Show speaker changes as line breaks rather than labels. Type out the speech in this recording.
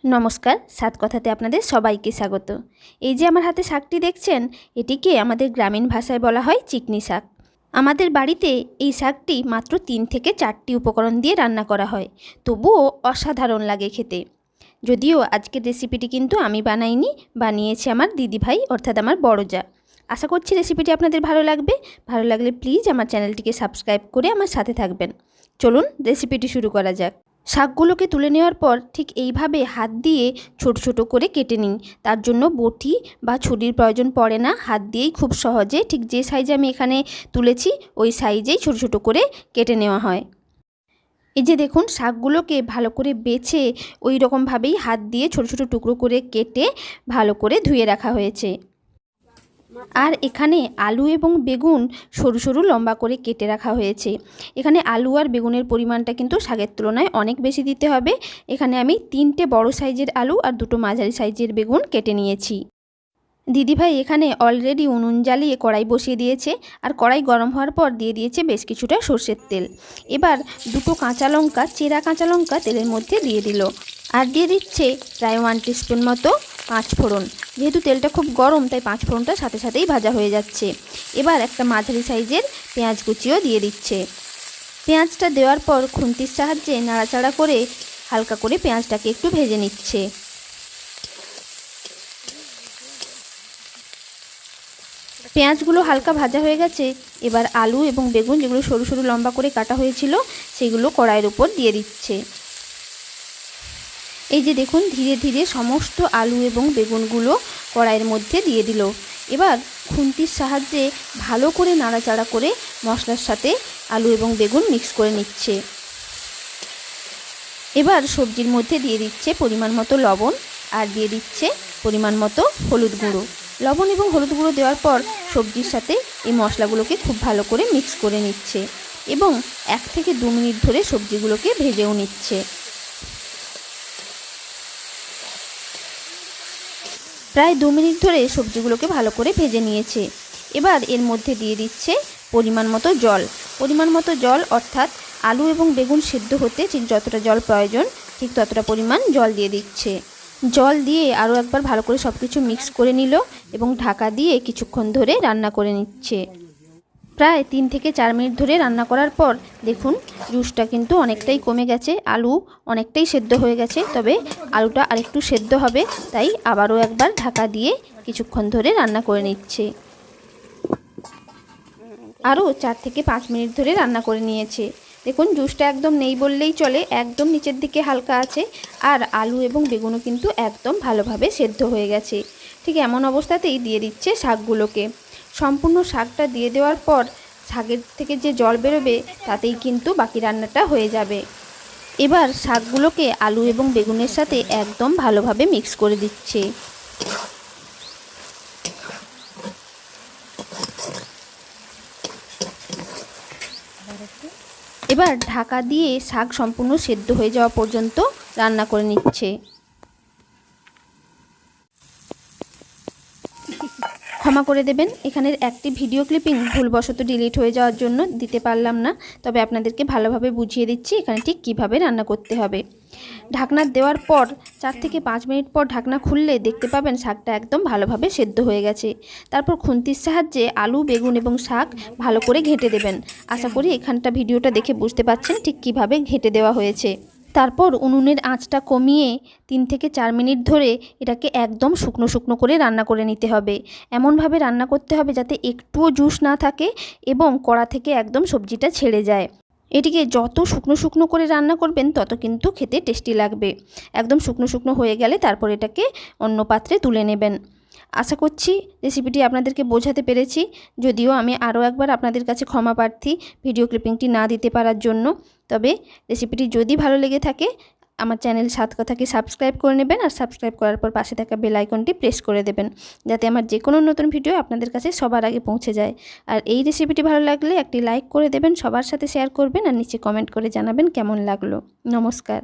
नमस्कार सात कथाते आपनादेर सबाइके स्वागत। এই যে আমার হাতে শাকটি দেখছেন, এটিকে আমাদের গ্রামীণ ভাষায় বলা হয় চিকনি শাক। আমাদের বাড়িতে এই শাকটি মাত্র 3 থেকে 4টি উপকরণ দিয়ে রান্না করা হয়, তবুও অসাধারণ লাগে খেতে। যদিও আজকের রেসিপিটি কিন্তু আমি বানাইনি, বানিয়েছে আমার দিদিভাই অর্থাৎ আমার বড় জা। আশা করছি রেসিপিটি আপনাদের ভালো লাগবে। ভালো লাগলে প্লিজ আমার চ্যানেলটিকে সাবস্ক্রাইব করে আমার সাথে থাকবেন। চলুন রেসিপিটি শুরু করা যাক। শাকগুলোকে তুলে নেওয়ার পর ঠিক এইভাবে হাত দিয়ে ছোট ছোট করে কেটে নিন। তার জন্য বটি বা ছুরির প্রয়োজন পড়ে না, হাত দিয়েই খুব সহজে ঠিক যে সাইজে আমি এখানে তুলেছি ওই সাইজেই ছোট ছোট করে কেটে নেওয়া হয়। এই যে দেখুন, শাকগুলোকে ভালো করে বেছে ওই রকমভাবেই হাত দিয়ে ছোট ছোট টুকরো করে কেটে ভালো করে ধুয়ে রাখা হয়েছে। আর এখানে আলু এবং বেগুন সরু সরু লম্বা করে কেটে রাখা হয়েছে। এখানে আলু আর বেগুনের পরিমাণটা কিন্তু শাকের তুলনায় অনেক বেশি দিতে হবে। এখানে আমি 3টে বড় সাইজের আলু আর 2টো মাঝারি সাইজের বেগুন কেটে নিয়েছি। দিদিভাই এখানে অলরেডি উনুন জ্বালিয়ে কড়াই বসিয়ে দিয়েছে, আর কড়াই গরম হওয়ার পর দিয়ে দিয়েছে বেশ কিছুটা সর্ষের তেল। এবার 2টো কাঁচা লঙ্কা, চেরা কাঁচা লঙ্কা তেলের মধ্যে দিয়ে দিল, আর দিয়ে দিচ্ছে প্রায় 1 টিস্পুন মতো পাঁচফোড়ন। যেহেতু তেলটা খুব গরম তাই পাঁচফোড়নটা সাথে সাথেই ভাজা হয়ে যাচ্ছে। এবার একটা মাঝারি সাইজের পেঁয়াজ কুচিও দিয়ে দিচ্ছে। পেঁয়াজটা দেওয়ার পর খুন্তির সাহায্যে নাড়াচাড়া করে হালকা করে পেঁয়াজটাকে একটু ভেজে নিচ্ছে। পেঁয়াজগুলো হালকা ভাজা হয়ে গেছে। এবার আলু এবং বেগুন যেগুলো সরু সরু লম্বা করে কাটা হয়েছিল সেগুলো কড়াইয়ের উপর দিয়ে দিচ্ছে। এই যে দেখুন, ধীরে ধীরে সমস্ত আলু এবং বেগুনগুলো কড়াইয়ের মধ্যে দিয়ে দিল। এবার খুন্তির সাহায্যে ভালো করে নাড়াচাড়া করে মশলার সাথে আলু এবং বেগুন মিক্স করে নিচ্ছে। এবার সবজির মধ্যে দিয়ে দিচ্ছে পরিমাণ মতো লবণ, আর দিয়ে দিচ্ছে পরিমাণ মতো হলুদ গুঁড়ো। লবণ এবং হলুদ গুঁড়ো দেওয়ার পর সবজির সাথে এই মশলাগুলোকে খুব ভালো করে মিক্স করে নিচ্ছে এবং 1 থেকে 2 মিনিট ধরে সবজিগুলোকে ভেজেও নিচ্ছে। প্রায় 2 মিনিট ধরে সবজিগুলোকে ভালো করে ভেজে নিয়েছে। এবার এর মধ্যে দিয়ে দিচ্ছে পরিমাণ মতো জল। পরিমাণ মতো জল অর্থাৎ আলু এবং বেগুন সিদ্ধ হতে ঠিক যতটা জল প্রয়োজন ঠিক ততটা পরিমাণ জল দিয়ে দিচ্ছে। জল দিয়ে আরও একবার ভালো করে সব কিছু মিক্স করে নিল এবং ঢাকা দিয়ে কিছুক্ষণ ধরে রান্না করে নিচ্ছে। প্রায় 3 থেকে 4 মিনিট ধরে রান্না করার পর দেখুন জুসটা কিন্তু অনেকটাই কমে গেছে, আলু অনেকটাই সেদ্ধ হয়ে গেছে, তবে আলুটা আরেকটু সেদ্ধ হবে, তাই আবারও একবার ঢাকা দিয়ে কিছুক্ষণ ধরে রান্না করে নিচ্ছে। আরও 4 থেকে 5 মিনিট ধরে রান্না করে নিয়েছে। দেখুন জুসটা একদম নেই বললেই চলে, একদম নিচের দিকে হালকা আছে, আর আলু এবং বেগুনও কিন্তু একদম ভালোভাবে সেদ্ধ হয়ে গেছে। ঠিক এমন অবস্থাতেই দিয়ে দিচ্ছে শাকগুলোকে। সম্পূর্ণ শাকটা দিয়ে দেওয়ার পর শাকের থেকে যে জল বেরোবে তাতেই কিন্তু বাকি রান্নাটা হয়ে যাবে। এবার শাকগুলোকে আলু এবং বেগুনের সাথে একদম ভালোভাবে মিক্স করে দিচ্ছে। এবার ঢাকা দিয়ে শাক সম্পূর্ণ সেদ্ধ হয়ে যাওয়া পর্যন্ত রান্না করে নিচ্ছে। ক্ষমা করে দেবেন, এখানের একটি ভিডিও ক্লিপিং ভুলবশত ডিলিট হয়ে যাওয়ার জন্য দিতে পারলাম না, তবে আপনাদেরকে ভালোভাবে বুঝিয়ে দিচ্ছি এখানে ঠিক কীভাবে রান্না করতে হবে। ঢাকনা দেওয়ার পর 4 থেকে 5 মিনিট পর ঢাকনা খুললে দেখতে পাবেন শাকটা একদম ভালোভাবে সেদ্ধ হয়ে গেছে। তারপর খুন্তির সাহায্যে আলু, বেগুন এবং শাক ভালো করে ঘেঁটে দেবেন। আশা করি এখানটা ভিডিওটা দেখে বুঝতে পারছেন ঠিক কীভাবে ঘেঁটে দেওয়া হয়েছে। তারপর উনুনের আঁচটা কমিয়ে 3 থেকে 4 মিনিট ধরে এটাকে একদম শুকনো শুকনো করে রান্না করে নিতে হবে। এমনভাবে রান্না করতে হবে যাতে একটুও জুস না থাকে এবং কড়া থেকে একদম সবজিটা ছেড়ে যায়। এটিকে যত শুকনো শুকনো করে রান্না করবেন তত কিন্তু খেতে টেস্টি লাগবে। একদম শুকনো শুকনো হয়ে গেলে তারপর এটাকে অন্য পাত্রে তুলে নেবেন। আশা করছি রেসিপিটি আপনাদেরকে বোঝাতে পেরেছি, যদিও আমি আরও একবার আপনাদের কাছে ক্ষমা প্রার্থী ভিডিও ক্লিপিংটি না দিতে পারার জন্য। তবে রেসিপিটি যদি ভালো লেগে থাকে আমার চ্যানেল সাত কথাকে সাবস্ক্রাইব করে নেবেন, আর সাবস্ক্রাইব করার পর পাশে থাকা বেল আইকনটি প্রেস করে দেবেন যাতে আমার যে কোনো নতুন ভিডিও আপনাদের কাছে সবার আগে পৌঁছে যায়। আর এই রেসিপিটি ভালো লাগলে একটি লাইক করে দেবেন, সবার সাথে শেয়ার করবেন, আর নিচে কমেন্ট করে জানাবেন কেমন লাগলো। নমস্কার।